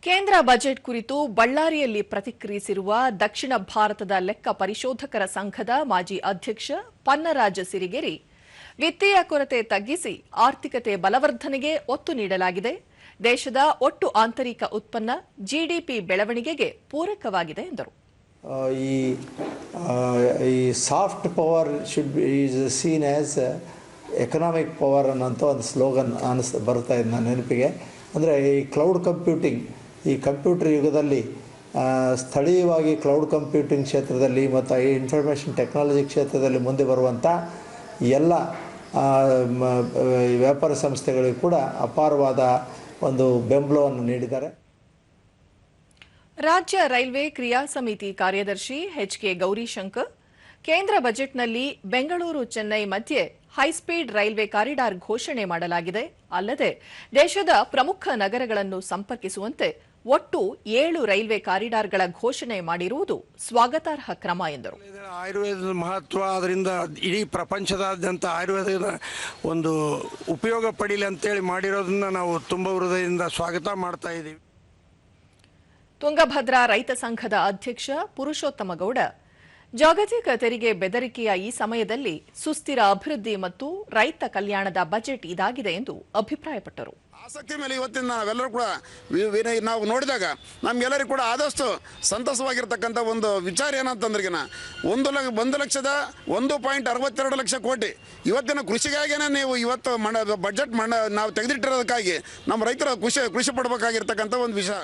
ಕೇಂದ್ರ ಬಜೆಟ್ ಕುರಿತು ಬಳ್ಳಾರಿಯಲ್ಲಿ ಪ್ರತಿಕ್ರಿಯಿಸಿರುವ ದಕ್ಷಿಣ ಭಾರತದ ಲೆಕ್ಕ ಪರಿಶೋಧಕರ ಸಂಘದ ಮಾಜಿ ಅಧ್ಯಕ್ಷ ಪನ್ನರಾಜ ಸಿರಿಗೆರಿ, ವಿತ್ತೀಯ ಕೊರತೆ ತಗ್ಗಿಸಿ ಆರ್ಥಿಕತೆ ಬಲವರ್ಧನೆಗೆ ಒತ್ತು ನೀಡಲಾಗಿದೆ. ದೇಶದ ಒಟ್ಟು ಆಂತರಿಕ ಉತ್ಪನ್ನ ಜಿಡಿಪಿ ಬೆಳವಣಿಗೆಗೆ ಪೂರಕವಾಗಿದೆ ಎಂದರು. ಈ soft power should is seen as economic power ಅನ್ನೋಂಥ ಒಂದು ಸ್ಲೋಗನ್ ಬರ್ತಾ ಇದೆ ನನ್ನ ನೆನಪಿಗೆ. ಅಂದರೆ ಈ ಕ್ಲೌಡ್ ಕಂಪ್ಯೂಟಿಂಗ್, ಈ ಕಂಪ್ಯೂಟರ್ ಯುಗದಲ್ಲಿ ಸ್ಥಳೀಯವಾಗಿ ಕ್ಲೌಡ್ ಕಂಪ್ಯೂಟಿಂಗ್ ಕ್ಷೇತ್ರದಲ್ಲಿ ಮತ್ತು ಈ ಇನ್ಫಾರ್ಮೇಷನ್ ಟೆಕ್ನಾಲಜಿ ಕ್ಷೇತ್ರದಲ್ಲಿ ಮುಂದೆ ಬರುವಂಥ ಎಲ್ಲ ವ್ಯಾಪಾರ ಸಂಸ್ಥೆಗಳಿಗೂ ಕೂಡ ಅಪಾರವಾದ ಒಂದು ಬೆಂಬಲವನ್ನು ನೀಡಿದ್ದಾರೆ. ರಾಜ್ಯ ರೈಲ್ವೆ ಕ್ರಿಯಾ ಸಮಿತಿ ಕಾರ್ಯದರ್ಶಿ ಎಚ್ಕೆ ಗೌರಿಶಂಕರ್, ಕೇಂದ್ರ ಬಜೆಟ್ನಲ್ಲಿ ಬೆಂಗಳೂರು ಚೆನ್ನೈ ಮಧ್ಯೆ ಹೈಸ್ಪೀಡ್ ರೈಲ್ವೆ ಕಾರಿಡಾರ್ ಘೋಷಣೆ ಮಾಡಲಾಗಿದೆ. ಅಲ್ಲದೆ ದೇಶದ ಪ್ರಮುಖ ನಗರಗಳನ್ನು ಸಂಪರ್ಕಿಸುವಂತೆ ಒಟ್ಟು 7 ರೈಲ್ವೆ ಕಾರಿಡಾರ್ಗಳ ಘೋಷಣೆ ಮಾಡಿರುವುದು ಸ್ವಾಗತಾರ್ಹ ಕ್ರಮ ಎಂದರು. ಆಯುರ್ವೇದದ ಮಹತ್ವ, ಅದರಿಂದ ಇಡೀ ಪ್ರಪಂಚದಾದ್ಯಂತ ಆಯುರ್ವೇದದ ಒಂದು ಉಪಯೋಗ ಪಡೀಲಿ ಅಂತೇಳಿ ಮಾಡಿರೋದನ್ನ ನಾವು ತುಂಬ ಹೃದಯದಿಂದ ಸ್ವಾಗತ ಮಾಡ್ತಾ ಇದ್ದೀವಿ. ತುಂಗಭದ್ರಾ ರೈತ ಸಂಘದ ಅಧ್ಯಕ್ಷ ಪುರುಷೋತ್ತಮಗೌಡ, ಜಾಗತಿಕ ತೆರಿಗೆ ಬೆದರಿಕೆಯ ಈ ಸಮಯದಲ್ಲಿ ಸುಸ್ಥಿರ ಅಭಿವೃದ್ಧಿ ಮತ್ತು ರೈತ ಕಲ್ಯಾಣದ ಬಜೆಟ್ ಇದಾಗಿದೆ ಎಂದು ಅಭಿಪ್ರಾಯಪಟ್ಟರು. ಆಸಕ್ತಿ ಮೇಲೆ ಇವತ್ತಿನ ನಾವೆಲ್ಲರೂ ಕೂಡ ನಾವು ನೋಡಿದಾಗ ನಮಗೆಲ್ಲರಿಗೂ ಕೂಡ ಆದಷ್ಟು ಸಂತಸವಾಗಿರ್ತಕ್ಕಂಥ ಒಂದು ವಿಚಾರ ಏನಂತಂದ್ರಿಗಿನ 1,62 ಲಕ್ಷ ಕೋಟಿ ಇವತ್ತಿನ ಕೃಷಿಗಾಗಿಯೇ ನೀವು ಇವತ್ತು ಬಜೆಟ್ ನಾವು ತೆಗೆದಿಟ್ಟಿರೋದಕ್ಕಾಗಿ ನಮ್ಮ ರೈತರ ಖುಷಿ ಪಡಬೇಕಾಗಿರ್ತಕ್ಕಂಥ ಒಂದು ವಿಷಯ.